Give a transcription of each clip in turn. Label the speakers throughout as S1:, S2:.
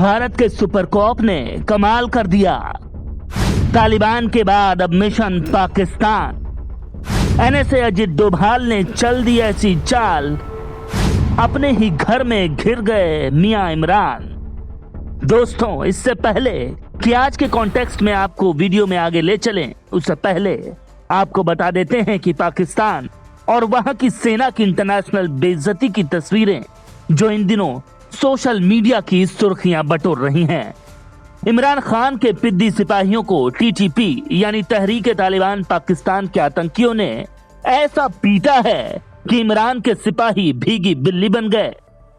S1: भारत के super cop ने कमाल कर दिया। तालिबान के बाद अब मिशन पाकिस्तान। एनएसए अजित डोभाल ने चल दी ऐसी चाल, अपने ही घर में घिर गए मियां इमरान। दोस्तों, इससे पहले कि आज के कॉन्टेक्स्ट में आपको वीडियो में आगे ले चलें, उससे पहले आपको बता देते हैं कि पाकिस्तान और वहां की सेना की इंटरनेशनल बेइज्जती की तस्वीरें जो इन दिनों सोशल मीडिया की सुर्खियां बटोर रही हैं। इमरान खान के पिद्दी सिपाहियों को टीटीपी यानी तहरीक-ए-तालिबान पाकिस्तान के आतंकियों ने ऐसा पीटा है कि इमरान के सिपाही भीगी बिल्ली बन गए।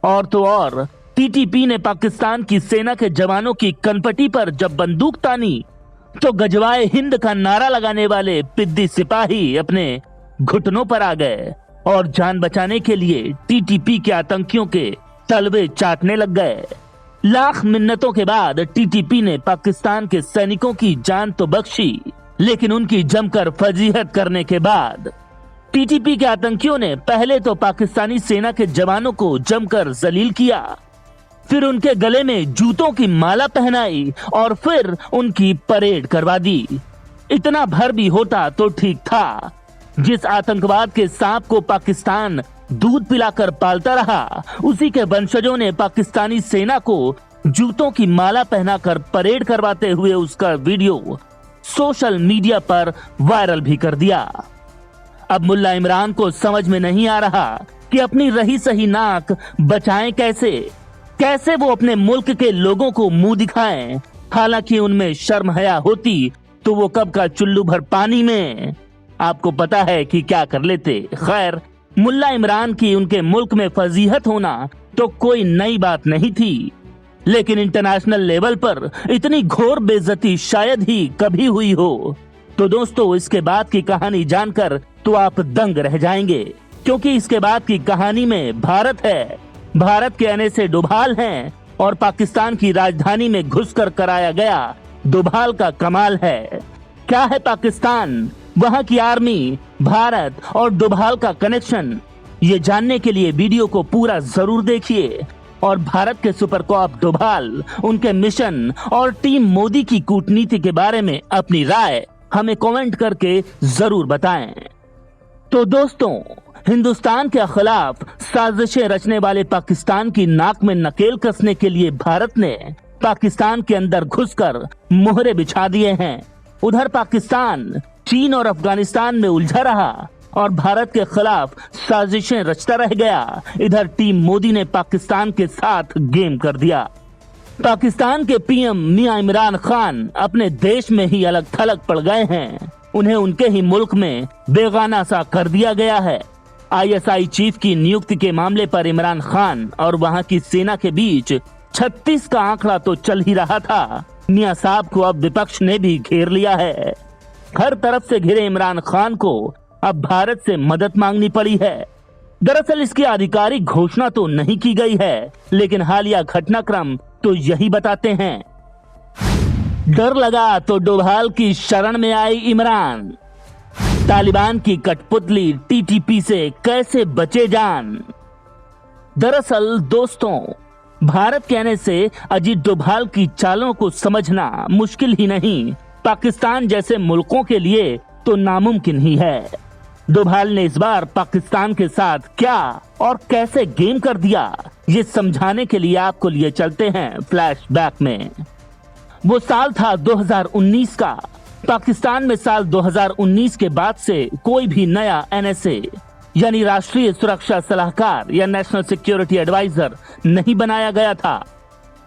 S1: और तो और टीटीपी ने पाकिस्तान की सेना के जवानों की कनपटी पर जब बंदूक तानी तो गजवाए हिंद का नारा लगाने वाले पिद्दी सिपाही अपने घुटनों पर आ गए और जान बचाने के लिए टीटीपी के आतंकियों के तलवे चाटने लग गए। लाख मिन्नतों के बाद टीटीपी ने पाकिस्तान के सैनिकों की जान तो बख्शी, लेकिन उनकी जमकर फजीहत करने के बाद टीटीपी के आतंकियों ने पहले तो पाकिस्तानी सेना के जवानों को जमकर जलील किया, फिर उनके गले में जूतों की माला पहनाई और फिर उनकी परेड करवा दी। इतना भर भी होता तो ठीक था। जिस आतंकवाद के सांप को पाकिस्तान दूध पिलाकर पालता रहा, उसी के वंशजों ने पाकिस्तानी सेना को जूतों की माला पहनाकर परेड करवाते हुए उसका वीडियो सोशल मीडिया पर वायरल भी कर दिया। अब मुल्ला इमरान को समझ में नहीं आ रहा कि अपनी रही सही नाक बचाएं कैसे वो अपने मुल्क के लोगों को मुंह दिखाएं। हालांकि उनमें शर्म हया होती तो वो कब का चुल्लू भर पानी में आपको पता है कि क्या कर लेते। खैर, मुल्ला इमरान की उनके मुल्क में फजीहत होना तो कोई नई बात नहीं थी, लेकिन इंटरनेशनल लेवल पर इतनी घोर बेइज्जती शायद ही कभी हुई हो। तो दोस्तों, इसके बाद की कहानी जानकर तो आप दंग रह जाएंगे, क्योंकि इसके बाद की कहानी में भारत है। भारत के एनएसए डोभाल हैं और पाकिस्तान की राजधानी में घुसकर कराया गया डोभाल का कमाल है। क्या है पाकिस्तान, वहां की आर्मी, भारत और डोभाल का कनेक्शन, ये जानने के लिए वीडियो को पूरा जरूर देखिए और भारत के सुपर कॉप डोभाल, उनके मिशन और टीम मोदी की कूटनीति के बारे में अपनी राय हमें कमेंट करके जरूर बताएं। तो दोस्तों, हिंदुस्तान के खिलाफ साजिशें रचने वाले पाकिस्तान की नाक में नकेल कसने के लिए भारत ने पाकिस्तान के अंदर घुसकर मोहरे बिछा दिए हैं। उधर पाकिस्तान चीन और अफगानिस्तान में उलझा रहा और भारत के खिलाफ साजिशें रचता रह गया। इधर टीम मोदी ने पाकिस्तान के साथ गेम कर दिया। पाकिस्तान के पीएम मियां इमरान खान अपने देश में ही अलग थलग पड़ गए हैं। उन्हें उनके ही मुल्क में बेगाना सा कर दिया गया है। आईएसआई चीफ की नियुक्ति के मामले पर इमरान खान और वहां की सेना के बीच 36 का आंकड़ा तो चल ही रहा था। मियां साहब को अब विपक्ष ने भी घेर लिया है। हर तरफ से घिरे इमरान खान को अब भारत से मदद मांगनी पड़ी है। दरअसल इसकी आधिकारिक घोषणा तो नहीं की गई है, लेकिन हालिया घटनाक्रम तो यही बताते हैं। डर लगा तो डोभाल की शरण में आई इमरान। तालिबान की कठपुतली टीटीपी से कैसे बचे जान। दरअसल दोस्तों, भारत कहने से अजित डोभाल की चालों को समझना मुश्किल ही नहीं, पाकिस्तान जैसे मुल्कों के लिए तो नामुमकिन ही है। डोभाल ने इस बार पाकिस्तान के साथ क्या और कैसे गेम कर दिया, ये समझाने के लिए आपको लिए चलते हैं फ्लैशबैक में। वो साल था 2019 का। पाकिस्तान में साल 2019 के बाद से कोई भी नया एनएसए यानी राष्ट्रीय सुरक्षा सलाहकार या नेशनल सिक्योरिटी एडवाइजर नहीं बनाया गया था।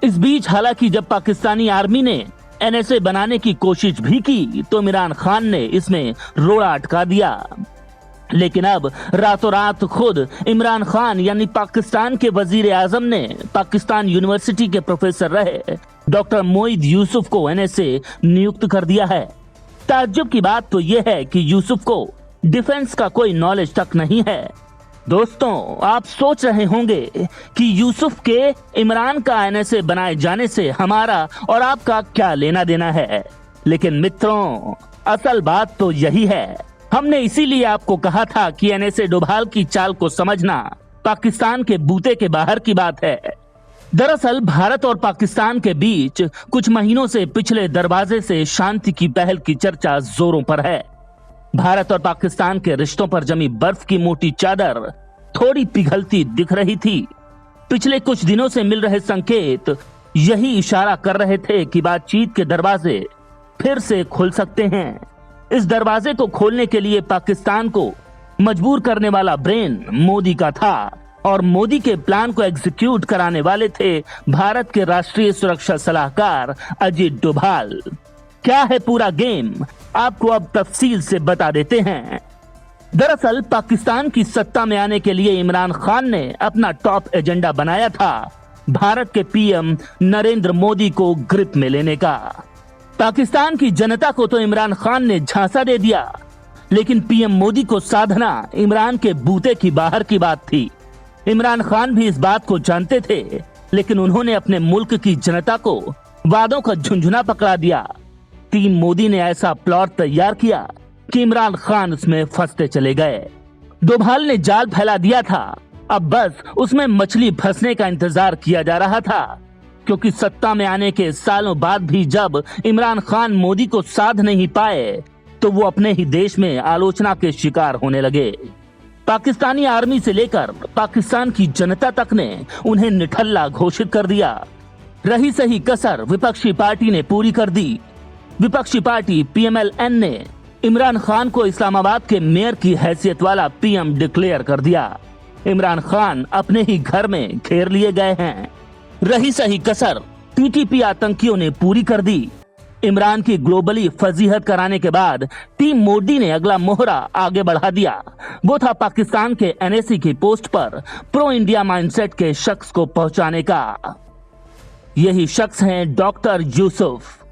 S1: इस बीच हालांकि जब पाकिस्तानी आर्मी ने एनएसए बनाने की कोशिश भी की तो इमरान खान ने इसमें रोड़ा अटका दिया। लेकिन अब रातों रात खुद इमरान खान यानी पाकिस्तान के वजीर आजम ने पाकिस्तान यूनिवर्सिटी के प्रोफेसर रहे डॉक्टर मोईद यूसुफ को एनएसए नियुक्त कर दिया है। ताज्जुब की बात तो यह है कि यूसुफ को डिफेंस का कोई नॉलेज तक नहीं है। दोस्तों, आप सोच रहे होंगे कि यूसुफ के इमरान का एनएसए बनाए जाने से हमारा और आपका क्या लेना देना है, लेकिन मित्रों, असल बात तो यही है। हमने इसीलिए आपको कहा था कि एनएसए डोभाल की चाल को समझना पाकिस्तान के बूते के बाहर की बात है। दरअसल भारत और पाकिस्तान के बीच कुछ महीनों से पिछले दरवाजे से शांति की पहल की चर्चा जोरों पर है। भारत और पाकिस्तान के रिश्तों पर जमी बर्फ की मोटी चादर थोड़ी पिघलती दिख रही थी। पिछले कुछ दिनों से मिल रहे संकेत यही इशारा कर रहे थे कि बातचीत के दरवाजे फिर से खुल सकते हैं। इस दरवाजे को खोलने के लिए पाकिस्तान को मजबूर करने वाला ब्रेन मोदी का था और मोदी के प्लान को एग्जीक्यूट कराने वाले थे भारत के राष्ट्रीय सुरक्षा सलाहकार अजीत डोभाल। क्या है पूरा गेम, आपको अब तफसील से बता देते हैं। दरअसल पाकिस्तान की सत्ता में आने के लिए इमरान खान ने अपना टॉप एजेंडा बनाया था भारत के पीएम नरेंद्र मोदी को ग्रिप में लेने का। पाकिस्तान की जनता को तो इमरान खान ने झांसा दे दिया, लेकिन पीएम मोदी को साधना इमरान के बूते की बाहर की बात थी। इमरान खान भी इस बात को जानते थे, लेकिन उन्होंने अपने मुल्क की जनता को वादों का झुंझुना पकड़ा दिया। टीम मोदी ने ऐसा प्लॉट तैयार किया कि इमरान खान उसमें फंसते चले गए। डोभाल ने जाल फैला दिया था, अब बस उसमें मछली फंसने का इंतजार किया जा रहा था, क्योंकि सत्ता में आने के सालों बाद भी जब इमरान खान मोदी को साध नहीं पाए तो वो अपने ही देश में आलोचना के शिकार होने लगे। पाकिस्तानी आर्मी से लेकर पाकिस्तान की जनता तक ने उन्हें निठल्ला घोषित कर दिया। रही सही कसर विपक्षी पार्टी ने पूरी कर दी। विपक्षी पार्टी पीएमएलएन ने इमरान खान को इस्लामाबाद के मेयर की हैसियत वाला पीएम डिक्लेयर कर दिया। इमरान खान अपने ही घर में घेर लिए गए हैं। रही सही कसर टीटीपी आतंकियों ने पूरी कर दी। इमरान की ग्लोबली फजीहत कराने के बाद टीम मोदी ने अगला मोहरा आगे बढ़ा दिया। वो था पाकिस्तान के एनएसी की पोस्ट पर प्रो इंडिया माइंडसेट के शख्स को पहुंचाने का। यही शख्स हैं डॉक्टर यूसुफ।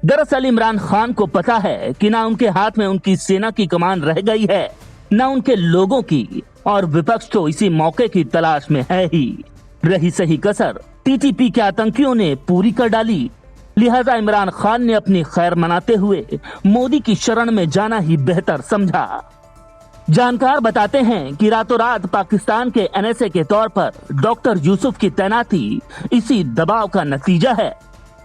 S1: दरअसल इमरान खान को पता है कि ना उनके हाथ में उनकी सेना की कमान रह गई है, ना उनके लोगों की, और विपक्ष तो इसी मौके की तलाश में है ही। रही सही कसर टीटीपी के आतंकियों ने पूरी कर डाली। लिहाजा इमरान खान ने अपनी खैर मनाते हुए मोदी की शरण में जाना ही बेहतर समझा। जानकार बताते हैं कि रातों रात पाकिस्तान के एनएसए के तौर पर डॉक्टर यूसुफ की तैनाती इसी दबाव का नतीजा है।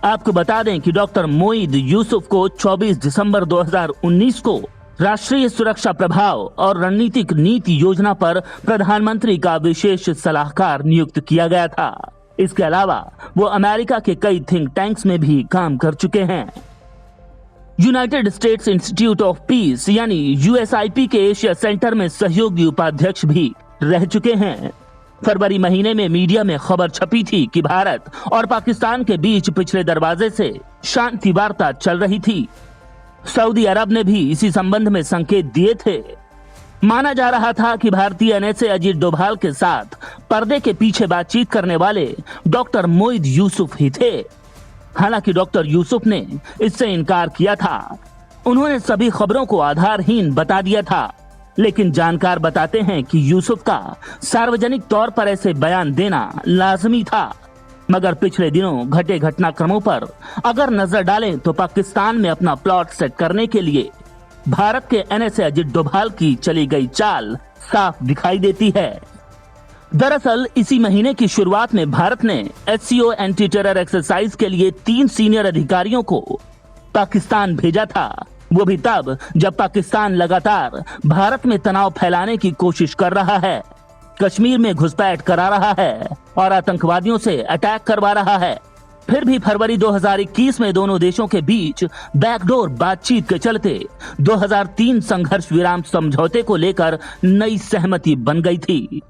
S1: आपको बता दें कि डॉक्टर मोईद यूसुफ को 24 दिसंबर 2019 को राष्ट्रीय सुरक्षा प्रभाव और रणनीतिक नीति योजना पर प्रधानमंत्री का विशेष सलाहकार नियुक्त किया गया था। इसके अलावा वो अमेरिका के कई थिंक टैंक्स में भी काम कर चुके हैं। United states institute of peace यानी यूएसआईपी के एशिया सेंटर में सहयोगी उपाध्यक्ष भी रह चुके हैं। फरवरी महीने में मीडिया में खबर छपी थी कि भारत और पाकिस्तान के बीच पिछले दरवाजे से शांति वार्ता चल रही थी। सऊदी अरब ने भी इसी संबंध में संकेत दिए थे। माना जा रहा था कि भारतीय एनएसए अजीत डोभाल के साथ पर्दे के पीछे बातचीत करने वाले डॉक्टर मोईद यूसुफ ही थे। हालांकि डॉक्टर यूसुफ ने इससे इनकार किया था। उन्होंने सभी खबरों को आधारहीन बता दिया था, लेकिन जानकार बताते हैं कि यूसुफ का सार्वजनिक तौर पर ऐसे बयान देना लाजमी था। मगर पिछले दिनों घटे घटनाक्रमों पर अगर नजर डालें तो पाकिस्तान में अपना प्लॉट सेट करने के लिए भारत के एनएसए अजीत डोभाल की चली गई चाल साफ दिखाई देती है। दरअसल इसी महीने की शुरुआत में भारत ने एससीओ एंटी टेरर एक्सरसाइज के लिए 3 सीनियर अधिकारियों को पाकिस्तान भेजा था। वो भी तब जब पाकिस्तान लगातार भारत में तनाव फैलाने की कोशिश कर रहा है, कश्मीर में घुसपैठ करा रहा है और आतंकवादियों से अटैक करवा रहा है। फिर भी फरवरी 2021 में दोनों देशों के बीच बैकडोर बातचीत के चलते 2003 संघर्ष विराम समझौते को लेकर नई सहमति बन गई थी।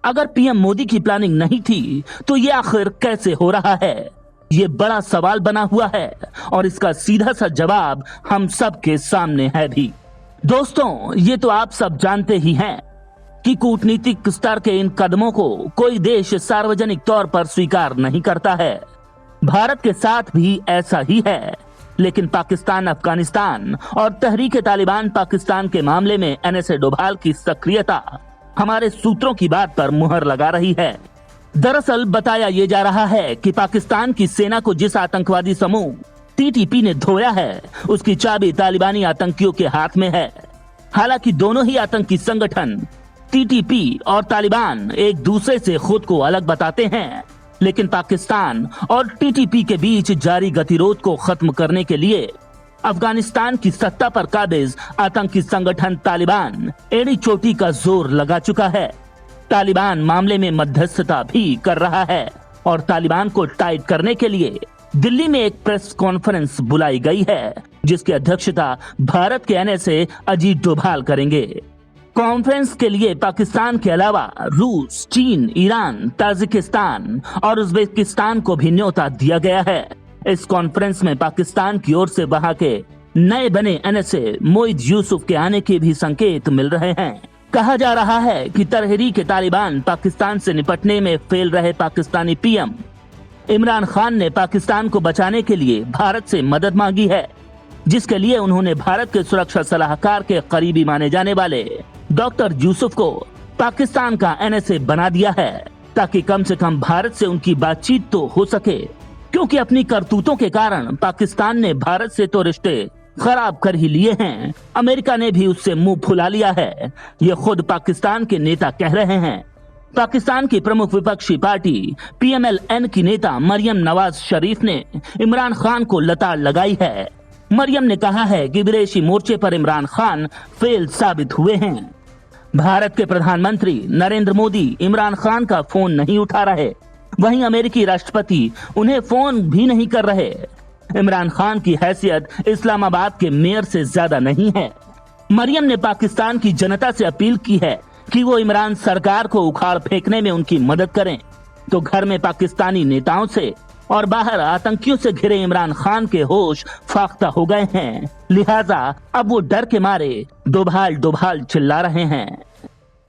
S1: अगर पीएम मोदी की प्लानिंग नहीं थी तो ये आखिर कैसे हो रहा है, ये बड़ा सवाल बना हुआ है और इसका सीधा सा जवाब हम सब के सामने है भी। दोस्तों, ये तो आप सब जानते ही हैं कि कूटनीतिक स्तर के इन कदमों को कोई देश सार्वजनिक तौर पर स्वीकार नहीं करता है। भारत के साथ भी ऐसा ही है, लेकिन पाकिस्तान, अफगानिस्तान और तहरीक तालिबान पाकिस्तान के मामले में एनएसए डोभाल की सक्रियता हमारे सूत्रों की बात पर मुहर लगा रही है। दरअसल बताया ये जा रहा है कि पाकिस्तान की सेना को जिस आतंकवादी समूह टीटीपी ने धोया है, उसकी चाबी तालिबानी आतंकियों के हाथ में है। हालांकि दोनों ही आतंकी संगठन टीटीपी और तालिबान एक दूसरे से खुद को अलग बताते हैं, लेकिन पाकिस्तान और टीटीपी के बीच जारी गतिरोध को खत्म करने के लिए अफगानिस्तान की सत्ता पर काबिज आतंकी संगठन तालिबान एड़ी चोटी का जोर लगा चुका है। तालिबान मामले में मध्यस्थता भी कर रहा है और तालिबान को टाइट करने के लिए दिल्ली में एक प्रेस कॉन्फ्रेंस बुलाई गई है, जिसकी अध्यक्षता भारत के एनएसए अजीत डोभाल करेंगे। कॉन्फ्रेंस के लिए पाकिस्तान के अलावा रूस, चीन, ईरान, ताजिकिस्तान और उज्बेकिस्तान को भी न्योता दिया गया है। इस कॉन्फ्रेंस में पाकिस्तान की ओर से वहां के नए बने एनएसए मोइद यूसुफ के आने के भी संकेत मिल रहे हैं। कहा जा रहा है कि तहरीक तालिबान पाकिस्तान से निपटने में फेल रहे पाकिस्तानी पीएम इमरान खान ने पाकिस्तान को बचाने के लिए भारत से मदद मांगी है, जिसके लिए उन्होंने भारत के सुरक्षा सलाहकार के करीबी माने जाने वाले डॉक्टर यूसुफ को पाकिस्तान का एनएसए बना दिया है, ताकि कम से कम भारत से उनकी बातचीत तो हो सके, क्योंकि अपनी करतूतों के कारण पाकिस्तान ने भारत से तो रिश्ते खराब कर ही लिए हैं। अमेरिका ने भी उससे मुंह फुला लिया है, ये खुद पाकिस्तान के नेता कह रहे हैं। पाकिस्तान की प्रमुख विपक्षी पार्टी पीएमएल-एन की नेता मरियम नवाज शरीफ ने इमरान खान को लताड़ लगाई है। मरियम ने कहा है कि विदेशी मोर्चे पर इमरान खान फेल साबित हुए हैं। भारत के प्रधानमंत्री नरेंद्र मोदी इमरान खान का फोन नहीं उठा रहे, वहीं अमेरिकी राष्ट्रपति उन्हें फोन भी नहीं कर रहे। इमरान खान की हैसियत इस्लामाबाद के मेयर से ज्यादा नहीं है। मरियम ने पाकिस्तान की जनता से अपील की है कि वो इमरान सरकार को उखाड़ फेंकने में उनकी मदद करें, तो घर में पाकिस्तानी नेताओं से और बाहर आतंकियों से घिरे इमरान खान के होश फाख्ता हो गए हैं, लिहाजा अब वो डर के मारे डोभाल डोभाल चिल्ला रहे हैं।